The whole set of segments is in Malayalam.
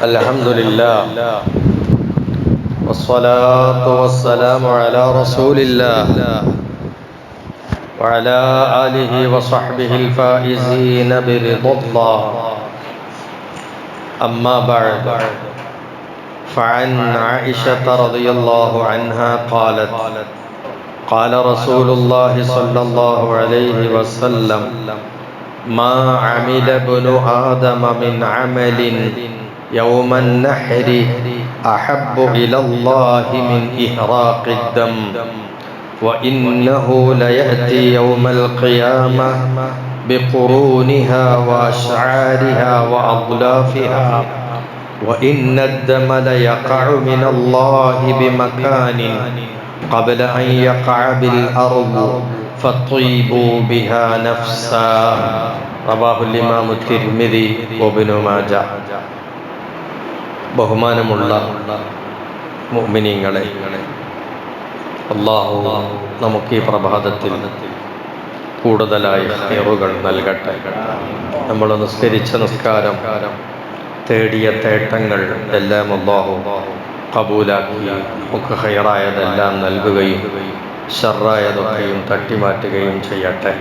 الحمد لله والصلاة والسلام على رسول الله وعلى آله وصحبه الفائزين برضا الله. أما بعد، فعن عائشة رضي الله عنها قالت: قال رسول الله صلى الله عليه وسلم: ما عمل ابن آدم من عمل يوم النحر أحب إلى الله من إحراق الدم وإنه ليأتي يوم القيامة بقرونها وأشعارها وأضلافها وإن الدم ليقع من الله بمكان قبل أن يقع بالأرض فطيبوا بها نفسا. رواه الإمام الترمذي وابن ماجه. ബഹുമാനമുള്ള മുഅ്മിനീങ്ങളെ, അല്ലാഹു നമുക്ക് ഈ പ്രഭാതത്തിൽ കൂടുതലായി ഖൈറുകൾ നൽകട്ടെ. നമ്മൾ നിസ്കരിച്ച നിസ്കാരം, തേടിയ തേട്ടങ്ങൾ എല്ലാം അല്ലാഹു ഖബൂലാക്കി നമുക്ക് ഖൈറായതെല്ലാം നൽകുകയും ശർറായതൊക്കെയും തട്ടിമാറ്റുകയും ചെയ്യട്ടെ.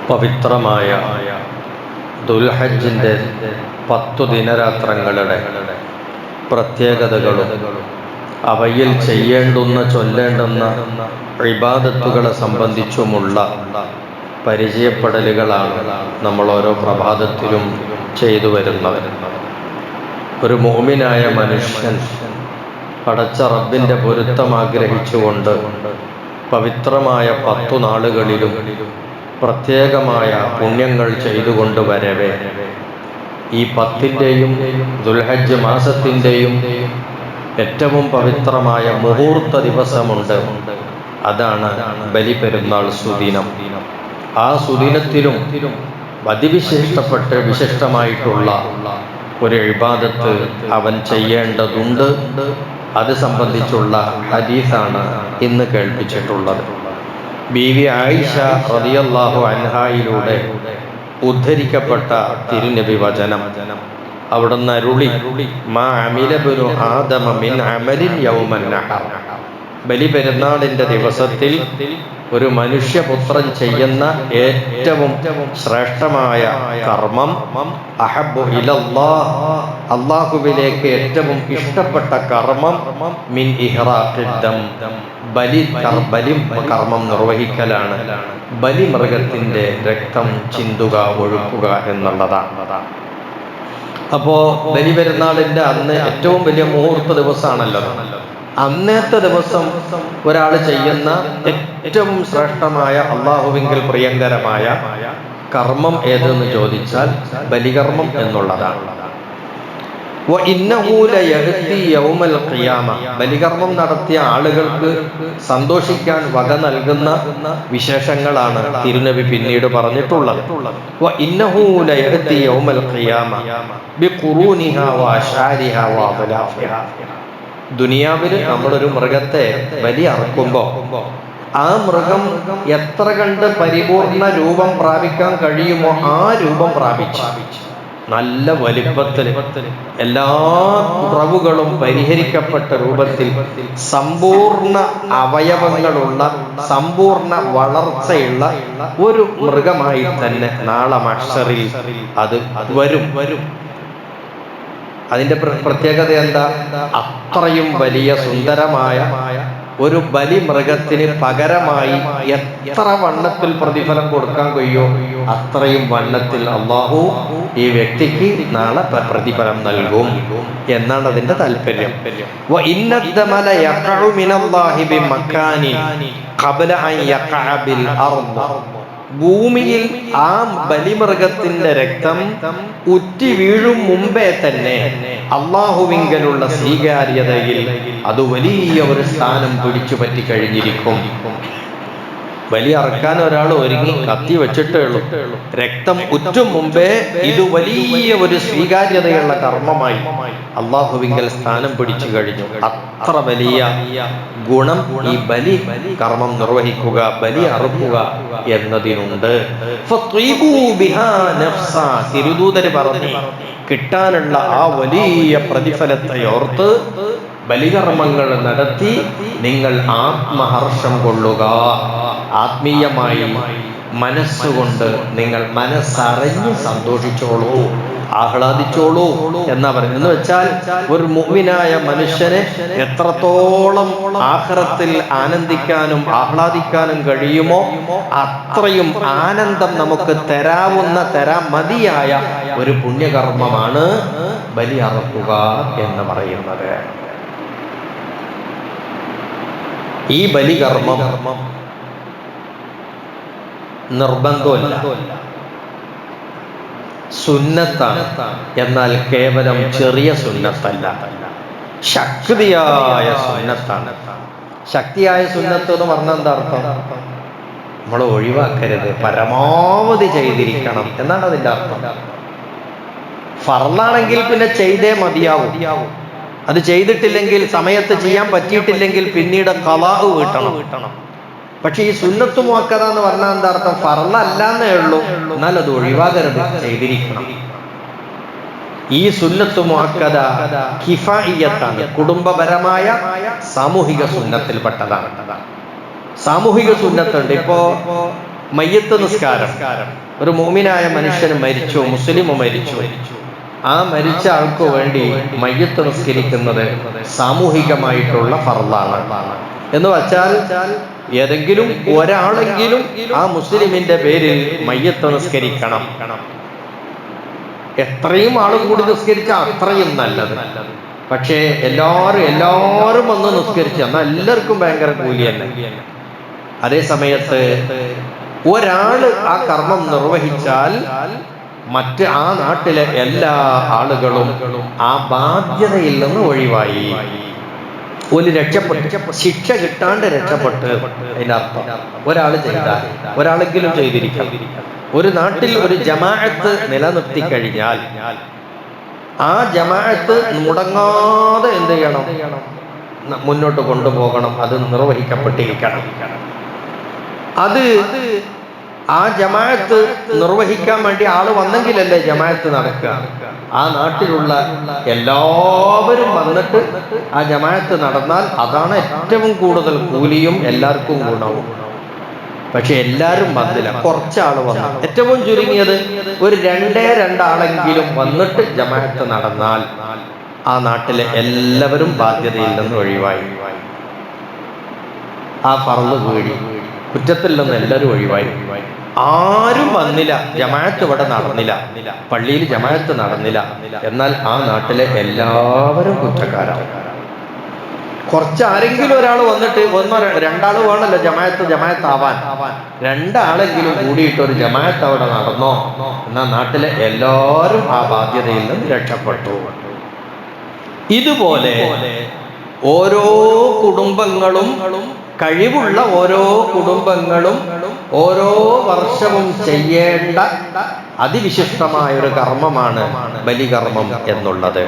പവിത്രമായ ദുൽഹജ്ജിൻ്റെ 10 ദിനരാത്രങ്ങളുടെ പ്രത്യേകതകളും അവയിൽ ചെയ്യേണ്ടുന്ന ചൊല്ലേണ്ടുന്ന ഇബാദത്തുകളെ സംബന്ധിച്ചുമുള്ള പരിചയപ്പെടലുകളാണ് നമ്മൾ ഓരോ പ്രഭാതത്തിലും ചെയ്തു വരുന്നത്. ഒരു മുഅ്മിനായ മനുഷ്യൻ പടച്ച റബ്ബിൻ്റെ പൊരുത്തം ആഗ്രഹിച്ചുകൊണ്ട് പവിത്രമായ 10 നാളുകളിലും പ്രത്യേകമായ പുണ്യങ്ങൾ ചെയ്തുകൊണ്ട് വരവേ ഈ 10-ൻ്റെയും ദുൽഹജ്ജ് മാസത്തിൻ്റെയും ഏറ്റവും പവിത്രമായ മുഹൂർത്ത ദിവസമുണ്ട്. അതാണ് ബലിപെരുന്നാൾ സുദിനം. ആ സുദിനത്തിലും അതിവിശിഷ്ടപ്പെട്ട് വിശിഷ്ടമായിട്ടുള്ള ഒരു ഇബാദത്ത് അവൻ ചെയ്യേണ്ടതുണ്ട്. അത് സംബന്ധിച്ചുള്ള ഹദീസാണ് ഇന്ന് കേൾപ്പിച്ചിട്ടുള്ളത്. ബീവി ആയിഷ റളിയല്ലാഹു അൻഹായിലൂടെ ഉദ്ധരിക്കപ്പെട്ട തിരുനബി വചനം. അവിടുന്ന് അരുളി: മാ അമില ഇബ്നു ആദമ മിൻ അമലിൻ യൗമൻ നഹർ. ബലിപെരുന്നാളിൻ്റെ ദിവസത്തിൽ ഒരു മനുഷ്യപുത്രൻ ചെയ്യുന്ന ഏറ്റവും ശ്രേഷ്ഠമായ കർമ്മം അഹബ്ബു ഇലല്ലാഹ്, അല്ലാഹുവിലേക്ക് ഏറ്റവും ഇഷ്ടപ്പെട്ട കർമ്മം മിൻ ഇഹ്റാഖിദ് ദം, ബലി കർമ്മം നിർവഹിക്കലാണ്. ബലിമൃഗത്തിൻ്റെ രക്തം ചിന്തുക, ഒഴുക്കുക എന്നുള്ളതാണ്. അപ്പോൾ ബലിപെരുന്നാളിൻ്റെ അന്ന് ഏറ്റവും വലിയ മുഹൂർത്ത ദിവസമാണല്ലോ. അന്നത്തെ ദിവസം ഒരാൾ ചെയ്യുന്ന ഏറ്റവും ശ്രേഷ്ഠമായ അള്ളാഹുവിങ്കിൽ പ്രിയങ്കരമായ കർമ്മം ഏതെന്ന് ചോദിച്ചാൽ ബലികർമ്മം എന്നുള്ളതാണ്. ബലികർമ്മം നടത്തിയ ആളുകൾക്ക് സന്തോഷിക്കാൻ വക നൽകുന്ന വിശേഷങ്ങളാണ് തിരുനബി പിന്നീട് പറഞ്ഞിട്ടുള്ളത്. ദുനിയാവിൽ നമ്മളൊരു മൃഗത്തെ ബലി അറുക്കുമ്പോൾ ആ മൃഗം എത്ര കണ്ട് പരിപൂർണ രൂപം പ്രാപിക്കാൻ കഴിയുമോ ആ രൂപം പ്രാപിച്ചു നല്ല വലിപ്പത്തിൽ എല്ലാ കുറവുകളും പരിഹരിക്കപ്പെട്ട രൂപത്തിൽ സമ്പൂർണ്ണ അവയവങ്ങളുള്ള സമ്പൂർണ്ണ വളർച്ചയുള്ള ഒരു മൃഗമായി തന്നെ നാളെ മഹ്ശറിൽ അത് വരും. അതിൻ്റെ പ്രത്യേകത എന്താ? അത്രയും വലിയ സുന്ദരമായ ഒരു ബലി മൃഗത്തിന് പകരമായി എത്ര വണ്ണത്തിൽ പ്രതിഫലം കൊടുക്കാൻ കഴിയോ അത്രയും വണ്ണത്തിൽ അല്ലാഹു ഈ വ്യക്തിക്ക് നാളെ പ്രതിഫലം നൽകും എന്നാണ് അതിൻ്റെ താല്പര്യം. ഭൂമിയിൽ ആ ബലിമൃഗത്തിന്റെ രക്തം ഉറ്റി വീഴും മുമ്പേ തന്നെ അള്ളാഹുവിങ്കലുള്ള സ്വീകാര്യതയിൽ അത് വലിയ ഒരു സ്ഥാനം പിടിച്ചു പറ്റി കഴിഞ്ഞിരിക്കും. ബലി അറക്കാൻ ഒരാൾ ഒരുങ്ങി കത്തി വെച്ചിട്ടേ ഉള്ളൂ. രക്തം ഉറ്റും മുമ്പേ ഇത് വലിയ ഒരു സ്വീകാര്യതയുള്ള കർമ്മമായി അള്ളാഹുവിങ്കൽ സ്ഥാനം പിടിച്ചു കഴിഞ്ഞു. അത്ര വലിയ ഗുണം ഈ ബലി കർമ്മം നിർവഹിക്കുക, ബലി അറുക്കുക എന്നതിനുണ്ട്. തിരുദൂതര് പറഞ്ഞു, കിട്ടാനുള്ള ആ വലിയ പ്രതിഫലത്തെ ഓർത്ത് ബലികർമ്മങ്ങൾ നടത്തി നിങ്ങൾ ആത്മഹർഷം കൊള്ളുക. ആത്മീയമായി മനസ്സുകൊണ്ട് നിങ്ങൾ മനസ്സറിഞ്ഞ് സന്തോഷിച്ചോളൂ, ആഹ്ലാദിച്ചോളൂ എന്നാ പറയുന്നത്. എന്ന് വെച്ചാൽ ഒരു മുഅ്മിനായ മനുഷ്യന് എത്രത്തോളം ആഖിറത്തിൽ ആനന്ദിക്കാനും ആഹ്ലാദിക്കാനും കഴിയുമോ അത്രയും ആനന്ദം നമുക്ക് തരാൻ മതിയായ ഒരു പുണ്യകർമ്മമാണ് ബലി അറുക്കുക എന്ന് പറയുന്നത്. ഈ ബലികർമ്മം നിർബന്ധമല്ല, സുന്നത്താണ്. എന്നാൽ കേവലം ചെറിയ സുന്നത്തല്ല, ശക്തിയായ സുന്നത്താണ്. ശക്തിയായ സുന്നത്ത് എന്ന് പറഞ്ഞാൽ എന്താ അർത്ഥം? നമ്മൾ ഒഴിവാക്കരുത്, പരമാവധി ചെയ്തിരിക്കണം എന്നാണ് അതിൻ്റെ അർത്ഥം. ഫർളാണെങ്കിൽ പിന്നെ ചെയ്തേ മതിയാവും. അത് ചെയ്തിട്ടില്ലെങ്കിൽ, സമയത്ത് ചെയ്യാൻ പറ്റിയിട്ടില്ലെങ്കിൽ പിന്നീട് ഖളാഉ വീട്ടണം. പക്ഷെ ഈ സുന്നത്ത് മുഅക്കദ എന്ന് പറഞ്ഞാൽ എന്താ അർത്ഥം? ഫർളല്ലാന്നേ ഉള്ളൂ, എന്നാൽ അത് ഒഴിവാകരുത്, ചെയ്തിരിക്കണം. ഈ സുന്നത്ത് മുഅക്കദ കിഫായിയത്താണ്, കുടുംബപരമായ സാമൂഹിക സുന്നത്തിൽപ്പെട്ടതാണ്. സാമൂഹിക സുന്നത്തുണ്ട്. ഇപ്പോ മയ്യത്ത് നിസ്കാരം, ഒരു മുഅ്മിനായ മനുഷ്യന് മരിച്ചു, മുസ്ലിം മരിച്ചു, ആ മരിച്ച ആൾക്ക് വേണ്ടി മയ്യത്ത് നിസ്കരിക്കുന്നത് സാമൂഹികമായിട്ടുള്ള ഫർളാണ്. എന്ന് വച്ചാൽ ഏതെങ്കിലും ഒരാളെങ്കിലും ആ മുസ്ലിമിന്റെ പേരിൽ മയ്യത്ത് നിസ്കരിക്കണം. എത്രയും ആളും കൂടി നിസ്കരിച്ചാൽ അത്രയും നല്ലത്. പക്ഷേ എല്ലാവരും വന്ന് നിസ്കരിച്ചു എന്നാൽ എല്ലാവർക്കും ഭയങ്കര കൂലി തന്നെ. അതേ സമയത്ത് ഒരാള് ആ കർമ്മം നിർവഹിച്ചാൽ മറ്റ് ആ നാട്ടിലെ എല്ലാ ആളുകളും ആ ബാധ്യതയിൽ നിന്ന് ഒഴിവായി, ഒരു രക്ഷപ്പെട്ട്, ശിക്ഷ കിട്ടാണ്ട് രക്ഷപ്പെട്ട്. അതിന്റെ അർത്ഥം ഒരാൾ ചെയ്താൽ ഒരാളെങ്കിലും ചെയ്തിരിക്കണം. ഒരു നാട്ടിൽ ഒരു ജമാഅത്ത് നിലനിർത്തി കഴിഞ്ഞാൽ ആ ജമാഅത്ത് മുടങ്ങാതെ എന്ത് ചെയ്യണം? മുന്നോട്ട് കൊണ്ടുപോകണം, അത് നിർവഹിക്കപ്പെട്ടിരിക്കണം. അത് ആ ജമാഅത്ത് നിർവഹിക്കാൻ വേണ്ടി ആള് വന്നെങ്കിലല്ലേ ജമാഅത്ത് നടക്കുക. ആ നാട്ടിലുള്ള എല്ലാവരും വന്നിട്ട് ആ ജമാഅത്ത് നടന്നാൽ അതാണ് ഏറ്റവും കൂടുതൽ കൂലിയും എല്ലാവർക്കും ഗുണവും. പക്ഷെ എല്ലാവരും വന്നില്ല, കുറച്ചാൾ വന്നു. ഏറ്റവും ചുരുങ്ങിയത് ഒരു 2 ആളെങ്കിലും വന്നിട്ട് ജമാഅത്ത് നടന്നാൽ ആ നാട്ടിലെ എല്ലാവരും ബാധ്യതയിൽ നിന്ന് ഒഴിവായി, ആ ഫർള് വീഴി, കുറ്റത്തിൽ നിന്ന് എല്ലാവരും ഒഴിവായി. ആരും വന്നില്ല, ജമാഅത്ത് ഇവിടെ നടന്നില്ല, പള്ളിയിൽ ജമാഅത്ത് നടന്നില്ല, എന്നാൽ ആ നാട്ടിലെ എല്ലാവരും കുറ്റക്കാരാണ്. കുറച്ചാരെങ്കിലും ഒരാൾ വന്നിട്ട് 1-2 വേണമല്ലോ ജമാഅത്ത് ആവാൻ, 2 ആളെങ്കിലും കൂടിയിട്ട് ഒരു ജമാഅത്ത് അവിടെ നടന്നോ എന്നാൽ നാട്ടിലെ എല്ലാവരും ആ ബാധ്യതയിൽ നിന്ന് രക്ഷപ്പെട്ടു. ഇതുപോലെ ഓരോ കുടുംബങ്ങളും, കഴിവുള്ള ഓരോ കുടുംബങ്ങളും ഓരോ വർഷവും ചെയ്യേണ്ട അതിവിശിഷ്ടമായ ഒരു കർമ്മമാണ് ബലികർമ്മം എന്നുള്ളത്.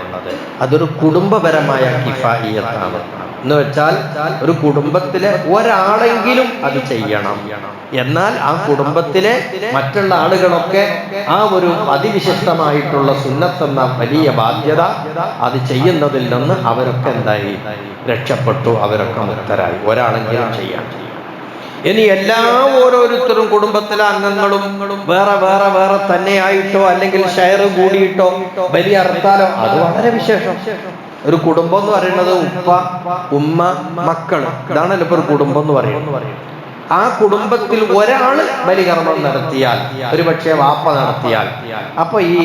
അതൊരു കുടുംബപരമായ കിഫായിയത്താണ്. എന്ന് വെച്ചാൽ ഒരു കുടുംബത്തിലെ ഒരാളെങ്കിലും അത് ചെയ്യണം. എന്നാൽ ആ കുടുംബത്തിലെ മറ്റുള്ള ആളുകളൊക്കെ ആ ഒരു അതിവിശിഷ്ടമായിട്ടുള്ള സുന്നത്തെന്ന വലിയ ബാധ്യത അത് ചെയ്യുന്നതിൽ നിന്ന് അവരൊക്കെ എന്തായി? രക്ഷപ്പെട്ടു, അവരൊക്കെ മുക്തരായി. ഒരാളെങ്കിലും ചെയ്യാൻ. ഇനി ഓരോരുത്തരും കുടുംബത്തിലെ അംഗങ്ങളും വേറെ വേറെ വേറെ തന്നെയായിട്ടോ അല്ലെങ്കിൽ ഷെയർ കൂടിയിട്ടോ ബലി അറുത്താലോ അത് വളരെ വിശേഷം. ഒരു കുടുംബം എന്ന് പറയുന്നത് ഉപ്പ, ഉമ്മ, മക്കള്, ഇതാണല്ലോ ഇപ്പൊ ഒരു കുടുംബം എന്ന് പറയുന്നത്. ആ കുടുംബത്തിൽ ഒരാള് ബലികർമ്മം നടത്തിയാൽ, ഒരുപക്ഷെ വാപ്പ നടത്തിയാൽ, അപ്പൊ ഈ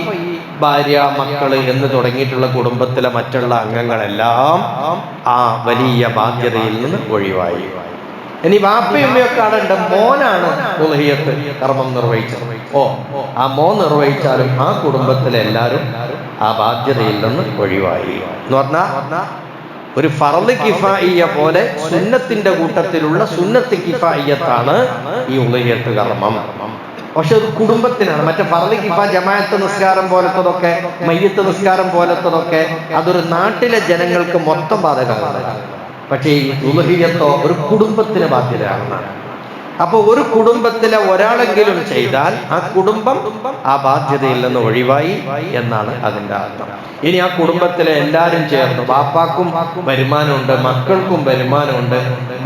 ഭാര്യ, മക്കള് എന്ന് തുടങ്ങിയിട്ടുള്ള കുടുംബത്തിലെ മറ്റുള്ള അംഗങ്ങളെല്ലാം ആ വലിയ ബാധ്യതയിൽ നിന്ന് ഒഴിവായി. ഇനി വാപ്പയും ഉമ്മയൊക്കെ അവിടെ ഉണ്ട്, മോനാണ് ഉളുഹിയത്ത് കർമ്മം നിർവഹിച്ചത്, ആ മോൻ നിർവഹിച്ചാലും ആ കുടുംബത്തിലെ എല്ലാവരും ആ ബാധ്യതയിൽ നിന്ന് ഒഴിവായി. എന്ന് പറഞ്ഞാൽ ഒരു ഫർള് കിഫായിയ പോലെ സുന്നത്തിന്റെ കൂട്ടത്തിലുള്ള സുന്നത്ത് കിഫായിയത്താണ് ഈ ഉളഹിയത്ത് കർമ്മം. പക്ഷെ ഒരു കുടുംബത്തിനാണ്. മറ്റേ ഫർള് കിഫാ ജമാഅത്ത് നിസ്കാരം പോലത്തതൊക്കെ, മയ്യത്ത് നിസ്കാരം പോലത്തതൊക്കെ അതൊരു നാട്ടിലെ ജനങ്ങൾക്ക് മൊത്തം ബാധകമാണ്. പക്ഷേ ഈ ഉളഹിയത്തോ ഒരു കുടുംബത്തിന് ബാധ്യതയാണ്. അപ്പൊ ഒരു കുടുംബത്തിലെ ഒരാളെങ്കിലും ചെയ്താൽ ആ കുടുംബം ആ ബാധ്യതയിൽ നിന്ന് ഒഴിവായി എന്നാണ് അതിൻ്റെ അർത്ഥം. ഇനി ആ കുടുംബത്തിലെ എല്ലാവരും ചേർന്ന്, ബാപ്പാക്കും വരുമാനമുണ്ട്, മക്കൾക്കും വരുമാനമുണ്ട്,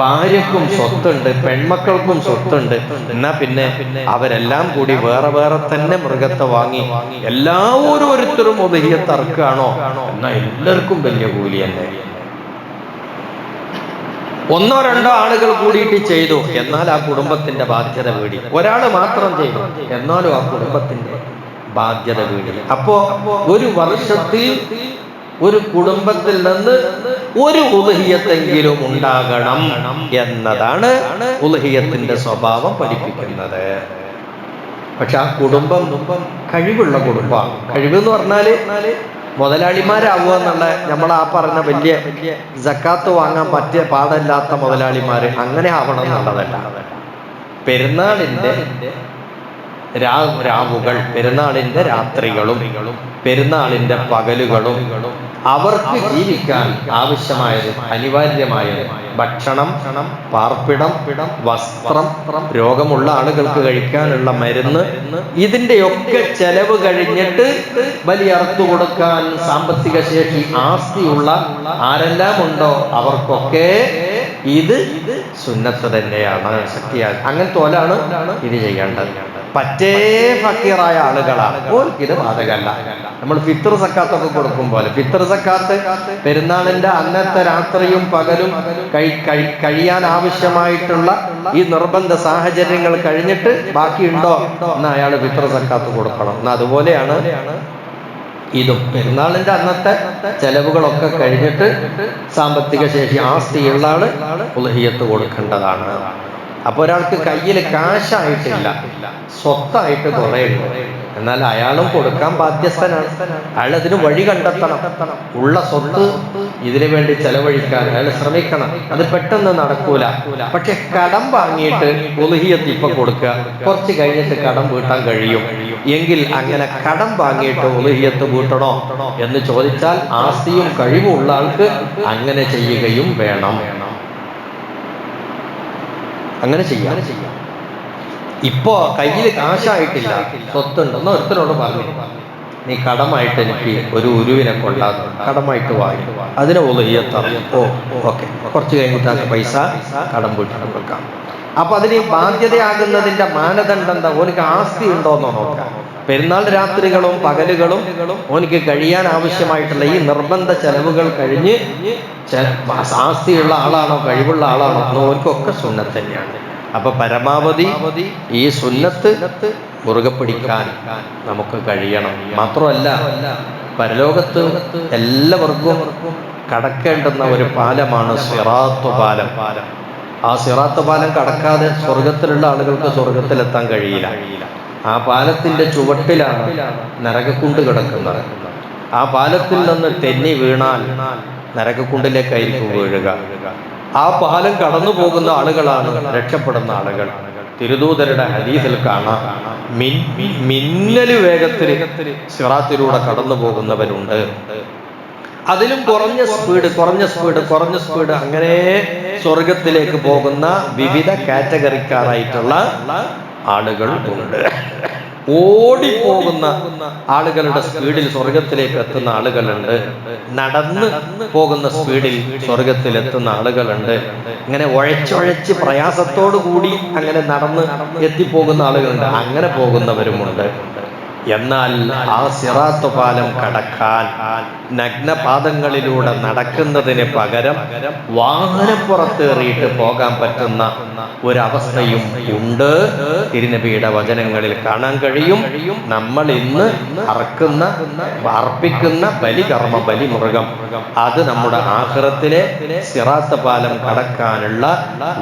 ഭാര്യക്കും സ്വത്തുണ്ട്, പെൺമക്കൾക്കും സ്വത്തുണ്ട്, എന്നാ പിന്നെ അവരെല്ലാം കൂടി വേറെ വേറെ തന്നെ മൃഗത്തെ വാങ്ങി ഓരോരുത്തരും ഉദ്ഹിയത്ത് അറക്കുകയാണോ എന്നാ എല്ലാവർക്കും വലിയ കൂലി തന്നെ. ഒന്നോ രണ്ടോ ആളുകൾ കൂടിയിട്ട് ചെയ്തു എന്നാൽ ആ കുടുംബത്തിന്റെ ബാധ്യത വീടി. ഒരാൾ മാത്രം ചെയ്തു എന്നാലും ആ കുടുംബത്തിന്റെ ബാധ്യത വീടി. അപ്പോ ഒരു വർഷത്തിൽ ഒരു കുടുംബത്തിൽ നിന്ന് ഒരു ഉദ്ഹിയത്തെങ്കിലും ഉണ്ടാകണം എന്നതാണ് ഉദ്ഹിയത്തിന്റെ സ്വഭാവം പഠിപ്പിക്കുന്നത്. പക്ഷെ ആ കുടുംബം കഴിവുള്ള കുടുംബമാണ്. കഴിവെന്ന് പറഞ്ഞാല് മുതലാളിമാരാവുക എന്നുള്ള നമ്മൾ ആ പറഞ്ഞ വലിയ സക്കാത്ത് വാങ്ങാൻ പറ്റിയ പാടില്ലാത്ത മുതലാളിമാര് അങ്ങനെ ആവണം എന്നുള്ളതല്ല. പെരുന്നാളിന്റെ രാവുകൾ, പെരുന്നാളിന്റെ രാത്രികളും പെരുന്നാളിന്റെ പകലുകളും അവർക്ക് ജീവിക്കാൻ ആവശ്യമായത് അനിവാര്യമായത് ഭക്ഷണം, പാർപ്പിടം, വസ്ത്രം, രോഗമുള്ള ആളുകൾക്ക് കഴിക്കാനുള്ള മരുന്ന്, ഇതിന്റെയൊക്കെ ചെലവ് കഴിഞ്ഞിട്ട് ബലി അറുത്തു കൊടുക്കാൻ സാമ്പത്തിക ശേഷി ആസ്തിയുള്ള ആരെല്ലാം ഉണ്ടോ അവർക്കൊക്കെ ഇത് സുന്നത്ത് തന്നെയാണ്, ശക്തിയാണ്. അങ്ങനത്തെ പോലാണ് ഇത് ചെയ്യേണ്ടത്. പറ്റേ ഫക്കീറായ ആളുകളാണ് ഇത് ബാധകമല്ല. നമ്മൾ ഫിത്ർ സക്കാത്തൊക്കെ കൊടുക്കും പോലെ, ഫിത്ർ സക്കാത്ത് പെരുന്നാളിന്റെ അന്നത്തെ രാത്രിയും പകലും കഴിയാൻ ആവശ്യമായിട്ടുള്ള ഈ നിർബന്ധ സാഹചര്യങ്ങൾ കഴിഞ്ഞിട്ട് ബാക്കിയുണ്ടോ എന്ന് അയാൾ ഫിത്ർ സക്കാത്ത് കൊടുക്കണം. എന്നാൽ അതുപോലെയാണ് ഇതും. പെരുന്നാളിന്റെ അന്നത്തെ ചെലവുകളൊക്കെ കഴിഞ്ഞിട്ട് സാമ്പത്തിക ശേഷി ആസ്തിയുള്ള ആള് ഉദ്ഹിയത്ത് കൊടുക്കേണ്ടതാണ്. അപ്പൊ ഒരാൾക്ക് കയ്യിൽ കാശായിട്ടില്ല, സ്വത്തായിട്ട് കുറേ ഉണ്ട്, എന്നാൽ അയാളും കൊടുക്കാൻ ബാധ്യസ്ഥനാണ്. അയാൾ അതിന് വഴി കണ്ടെത്തണം. ഉള്ള സ്വത്ത് ഇതിനു വേണ്ടി ചെലവഴിക്കാൻ അയാൾ ശ്രമിക്കണം. അത് പെട്ടെന്ന് നടക്കൂല. പക്ഷെ കടം വാങ്ങിയിട്ട് ഉദ്ഹിയത്ത് ഇപ്പൊ കൊടുക്കുക, കുറച്ച് കഴിഞ്ഞിട്ട് കടം വീട്ടാൻ കഴിയും എങ്കിൽ അങ്ങനെ കടം വാങ്ങിയിട്ട് ഉദ്ഹിയത്ത് വീട്ടണോ എന്ന് ചോദിച്ചാൽ ആസ്തിയും കഴിവും ഉള്ള ആൾക്ക് അങ്ങനെ ചെയ്യുകയും വേണം. അങ്ങനെ ചെയ്യാം. ഇപ്പോ കയ്യിൽ കാശായിട്ടില്ല, സ്വത്തുണ്ടെന്ന് ഒരുത്തനോട് പറഞ്ഞു, നീ കടമായിട്ട് എനിക്ക് ഒരു ഉരുവിനെ കൊണ്ടാകും, കടമായിട്ട് വാങ്ങി, അതിനെ ഉദ്ഹിയത്ത്. ഓക്കെ, കുറച്ച് കഴിഞ്ഞിട്ട് ആ പൈസ കടം വീട്ടിട്ട് കൊടുക്കാം. അപ്പൊ അതിന് ബാധ്യതയാകുന്നതിന്റെ മാനദണ്ഡം എന്താ? ഓനിക്ക് ആസ്തി ഉണ്ടോന്നോ നോക്കാം. പെരുന്നാൾ രാത്രികളും പകലുകളും ഓനിക്ക് കഴിയാൻ ആവശ്യമായിട്ടുള്ള ഈ നിർബന്ധ ചെലവുകൾ കഴിഞ്ഞ് ആസ്തിയുള്ള ആളാണോ കഴിവുള്ള ആളാണോ ഓനിക്കൊക്കെ സുന്നത്ത് തന്നെയാണ്. അപ്പൊ പരമാവധി ഈ സുന്നത്ത് മുറുകെ പിടിക്കാൻ നമുക്ക് കഴിയണം. മാത്രമല്ല പരലോകത്ത് എല്ലാവർക്കും കടക്കേണ്ടുന്ന ഒരു പാലമാണ് സിറാത്ത് പാലം. ആ സിറാത്ത് പാലം കടക്കാതെ സ്വർഗത്തിലുള്ള ആളുകൾക്ക് സ്വർഗത്തിലെത്താൻ കഴിയില്ല. ആ പാലത്തിന്റെ ചുവട്ടിലാണ് നരകക്കുണ്ട് കിടക്കുന്നത്. ആ പാലത്തിൽ നിന്ന് തെന്നി വീണാൽ നരകക്കുണ്ടിലേക്കായിരിക്കും വീഴുക. ആ പാലം കടന്നു പോകുന്ന ആളുകളാണ് രക്ഷപ്പെടുന്ന ആളുകൾ. തിരുദൂതരുടെ ഹദീസിൽ കാണാം, മിന്നല് വേഗത്തിൽ സിറാത്തിലൂടെ കടന്നു പോകുന്നവരുണ്ട്. അതിലും കുറഞ്ഞ സ്പീഡ് അങ്ങനെ സ്വർഗത്തിലേക്ക് പോകുന്ന വിവിധ കാറ്റഗറിക്കാരായിട്ടുള്ള ആളുകൾ ഉണ്ട്. ഓടിപ്പോകുന്ന ആളുകളുടെ സ്പീഡിൽ സ്വർഗത്തിലേക്ക് എത്തുന്ന ആളുകളുണ്ട്. നടന്ന് പോകുന്ന സ്പീഡിൽ സ്വർഗത്തിലെത്തുന്ന ആളുകളുണ്ട്. ഇങ്ങനെ ഉഴച്ചൊഴച്ച് പ്രയാസത്തോടു കൂടി അങ്ങനെ നടന്ന് എത്തിപ്പോകുന്ന ആളുകളുണ്ട്. അങ്ങനെ പോകുന്നവരുമുണ്ട്. എന്നാൽ ആ സിറാത്ത് പാലം കടക്കാൻ നഗ്നപാദങ്ങളിലൂടെ നടക്കുന്നതിന് പകരം വാഹനപ്പുറത്തേറിയിട്ട് പോകാൻ പറ്റുന്ന ഒരവസ്ഥയും ഉണ്ട്. തിരുനബിയുടെ വചനങ്ങളിൽ കാണാൻ കഴിയും. നമ്മൾ ഇന്ന് അർപ്പിക്കുന്ന ബലികർമ്മ, ബലിമൃഗം, അത് നമ്മുടെ ആഖിറത്തിലെ സിറാത്ത് പാലം കടക്കാനുള്ള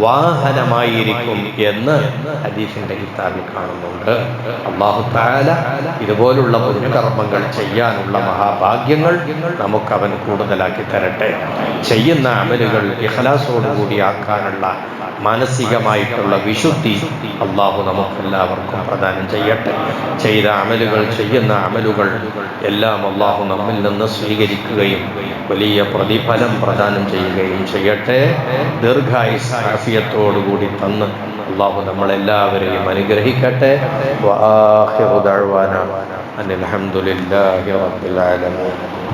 വാഹനമായിരിക്കും എന്ന് ഹദീസിന്റെ കിതാബിൽ കാണുന്നുണ്ട്. അല്ലാഹു തആല ഇതുപോലുള്ള പുണ്യകർമ്മങ്ങൾ ചെയ്യാനുള്ള മഹാഭാഗ്യങ്ങൾ നമുക്കവൻ കൂടുതലാക്കി തരട്ടെ. ചെയ്യുന്ന അമലുകൾ ഇഖ്ലാസോടുകൂടി ആക്കാനുള്ള മാനസികമായിട്ടുള്ള വിശുദ്ധി അള്ളാഹു നമുക്കെല്ലാവർക്കും പ്രദാനം ചെയ്യട്ടെ. ചെയ്ത അമലുകൾ, ചെയ്യുന്ന അമലുകൾ എല്ലാം അള്ളാഹു നമ്മിൽ നിന്ന് സ്വീകരിക്കുകയും വലിയ പ്രതിഫലം പ്രദാനം ചെയ്യുകയും ചെയ്യട്ടെ. ദീർഘായുസ്സ് ആഫിയത്തോടുകൂടി തന്ന് അള്ളാഹു നമ്മളെല്ലാവരെയും അനുഗ്രഹിക്കട്ടെ. വആഖിറു ദഅ്വാനാ അനിൽ ഹംദുലില്ലാഹി റബ്ബിൽ ആലമീൻ.